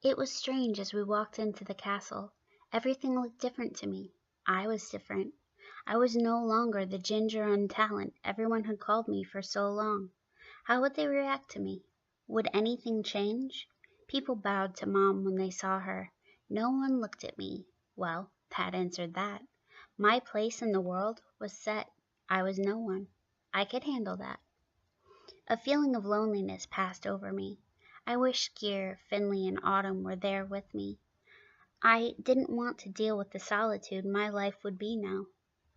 It was strange as we walked into the castle. Everything looked different to me. I was different. I was no longer the ginger untalent everyone had called me for so long. How would they react to me? Would anything change? People bowed to Mom when they saw her. No one looked at me. Well, that answered that. My place in the world was set. I was no one. I could handle that. A feeling of loneliness passed over me. I wished Gear, Finley, and Autumn were there with me. I didn't want to deal with the solitude my life would be now.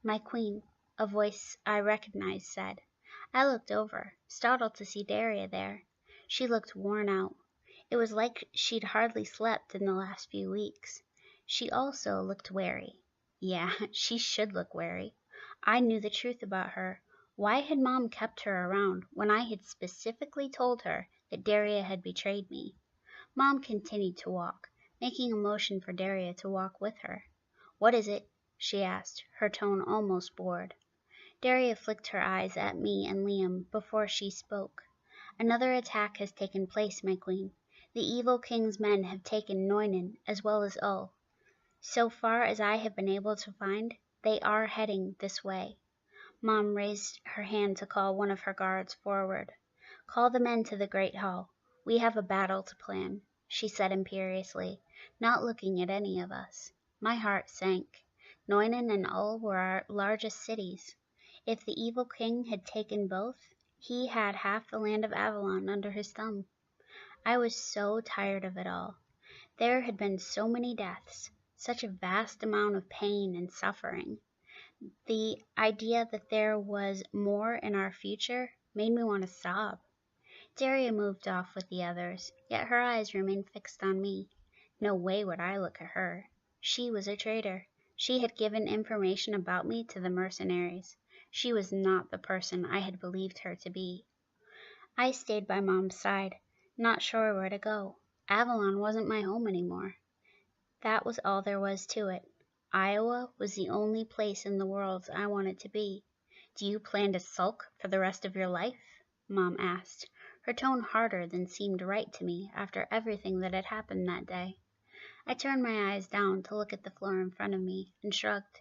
"My queen," a voice I recognized said. I looked over, startled to see Daria there. She looked worn out. It was like she'd hardly slept in the last few weeks. She also looked wary. Yeah, she should look wary. I knew the truth about her. Why had Mom kept her around when I had specifically told her that Daria had betrayed me? Mom continued to walk, making a motion for Daria to walk with her. "What is it?" she asked, her tone almost bored. Daria flicked her eyes at me and Liam before she spoke. "Another attack has taken place, my queen. The evil king's men have taken Noinen as well as Ull. So far as I have been able to find, they are heading this way." Mom raised her hand to call one of her guards forward. "Call the men to the great hall. We have a battle to plan," she said imperiously, not looking at any of us. My heart sank. Noinen and Ull were our largest cities. If the evil king had taken both, he had half the land of Avalon under his thumb. I was so tired of it all. There had been so many deaths, such a vast amount of pain and suffering. The idea that there was more in our future made me want to sob. Daria moved off with the others, yet her eyes remained fixed on me. No way would I look at her. She was a traitor. She had given information about me to the mercenaries. She was not the person I had believed her to be. I stayed by Mom's side, not sure where to go. Avalon wasn't my home anymore. That was all there was to it. Iowa was the only place in the world I wanted to be. "Do you plan to sulk for the rest of your life?" Mom asked, her tone harder than seemed right to me after everything that had happened that day. I turned my eyes down to look at the floor in front of me and shrugged.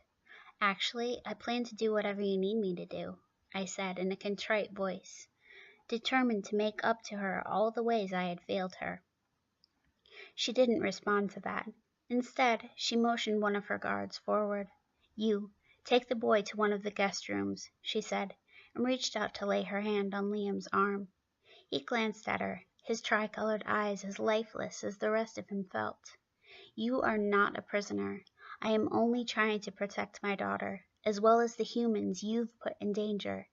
"Actually, I plan to do whatever you need me to do," I said in a contrite voice, determined to make up to her all the ways I had failed her. She didn't respond to that. Instead, she motioned one of her guards forward. "You, take the boy to one of the guest rooms," she said, and reached out to lay her hand on Liam's arm. He glanced at her, his tricolored eyes as lifeless as the rest of him felt. "You are not a prisoner. I am only trying to protect my daughter, as well as the humans you've put in danger.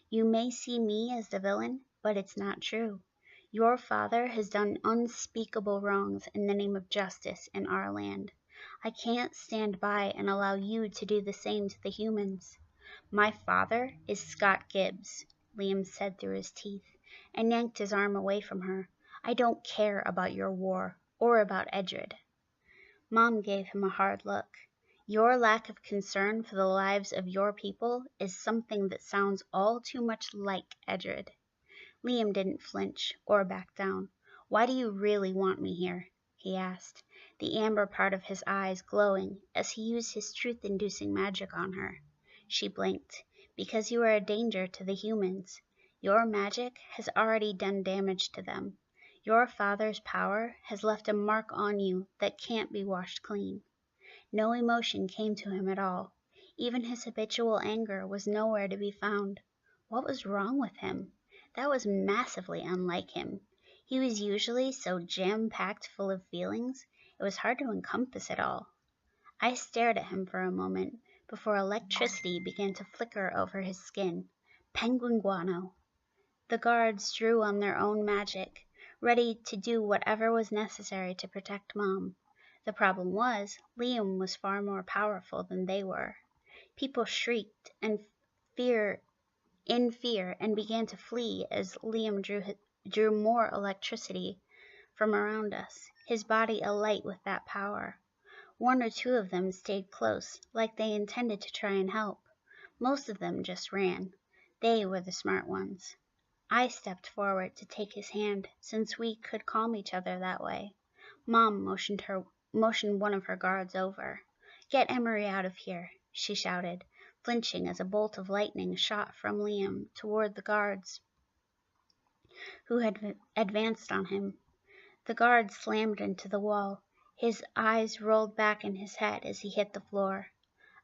You may see me as the villain, but it's not true. Your father has done unspeakable wrongs in the name of justice in our land. I can't stand by and allow you to do the same to the humans." "My father is Scott Gibbs," Liam said through his teeth, and yanked his arm away from her. "I don't care about your war, or about Edred." Mom gave him a hard look. "Your lack of concern for the lives of your people is something that sounds all too much like Edred." Liam didn't flinch or back down. "Why do you really want me here?" he asked, the amber part of his eyes glowing as he used his truth-inducing magic on her. She blinked. "Because you are a danger to the humans. Your magic has already done damage to them. Your father's power has left a mark on you that can't be washed clean." No emotion came to him at all. Even his habitual anger was nowhere to be found. What was wrong with him? That was massively unlike him. He was usually so jam-packed full of feelings, it was hard to encompass it all. I stared at him for a moment before electricity began to flicker over his skin. Penguin guano! The guards drew on their own magic, ready to do whatever was necessary to protect Mom. The problem was, Liam was far more powerful than they were. People shrieked in fear and began to flee as Liam drew more electricity from around us, his body alight with that power. One or two of them stayed close, like they intended to try and help. Most of them just ran. They were the smart ones. I stepped forward to take his hand, since we could calm each other that way. Mom motioned one of her guards over. "Get Emery out of here," she shouted, flinching as a bolt of lightning shot from Liam toward the guards who had advanced on him. The guard slammed into the wall. His eyes rolled back in his head as he hit the floor.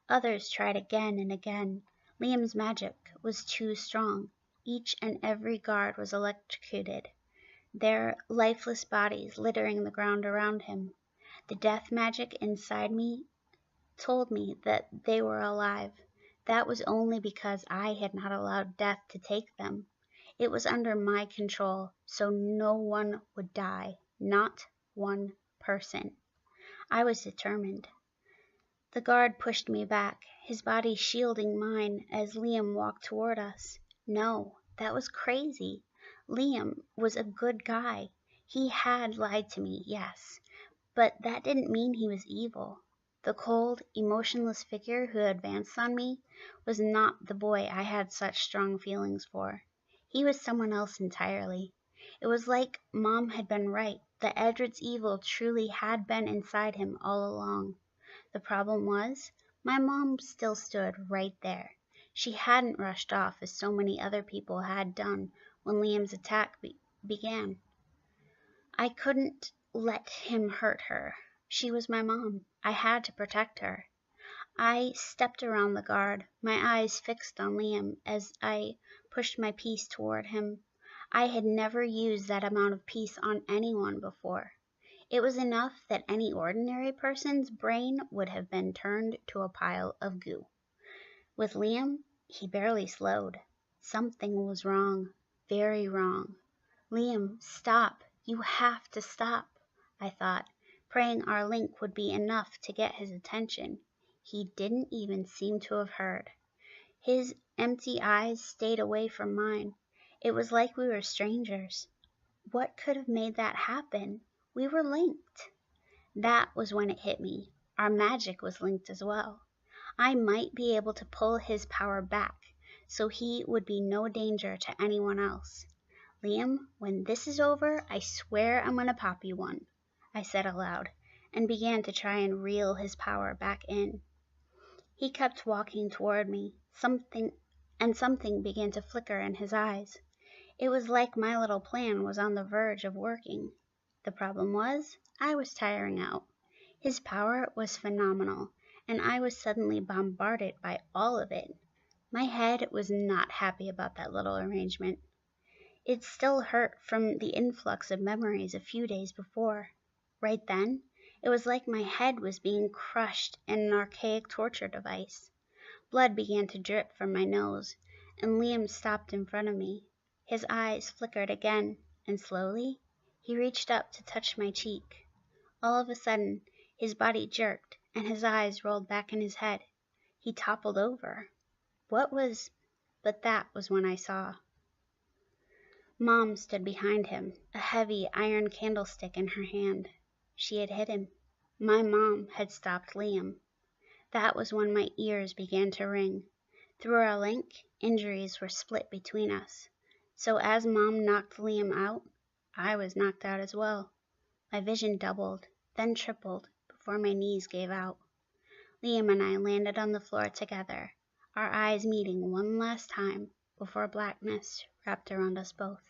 Others tried again and again. Liam's magic was too strong. Each and every guard was electrocuted, their lifeless bodies littering the ground around him. The death magic inside me told me that they were alive. That was only because I had not allowed death to take them. It was under my control, so no one would die. Not one person. I was determined. The guard pushed me back, his body shielding mine as Liam walked toward us. No, that was crazy. Liam was a good guy. He had lied to me, yes, but that didn't mean he was evil. The cold, emotionless figure who advanced on me was not the boy I had such strong feelings for. He was someone else entirely. It was like Mom had been right, that Edred's evil truly had been inside him all along. The problem was, my mom still stood right there. She hadn't rushed off as so many other people had done when Liam's attack began. I couldn't let him hurt her. She was my mom. I had to protect her. I stepped around the guard, my eyes fixed on Liam as I pushed my piece toward him. I had never used that amount of peace on anyone before. It was enough that any ordinary person's brain would have been turned to a pile of goo. With Liam, he barely slowed. Something was wrong, very wrong. "Liam, stop. You have to stop," I thought, praying our link would be enough to get his attention. He didn't even seem to have heard. His empty eyes stayed away from mine. It was like we were strangers. What could have made that happen? We were linked. That was when it hit me. Our magic was linked as well. I might be able to pull his power back, so he would be no danger to anyone else. "Liam, when this is over, I swear I'm gonna pop you one," I said aloud, and began to try and reel his power back in. He kept walking toward me, something began to flicker in his eyes. It was like my little plan was on the verge of working. The problem was, I was tiring out. His power was phenomenal, and I was suddenly bombarded by all of it. My head was not happy about that little arrangement. It still hurt from the influx of memories a few days before. Right then, it was like my head was being crushed in an archaic torture device. Blood began to drip from my nose, and Liam stopped in front of me. His eyes flickered again, and slowly, he reached up to touch my cheek. All of a sudden, his body jerked, and his eyes rolled back in his head. He toppled over. But that was when I saw. Mom stood behind him, a heavy iron candlestick in her hand. She had hit him. My mom had stopped Liam. That was when my ears began to ring. Through our link, injuries were split between us. So as Mom knocked Liam out, I was knocked out as well. My vision doubled, then tripled, before my knees gave out. Liam and I landed on the floor together, our eyes meeting one last time before blackness wrapped around us both.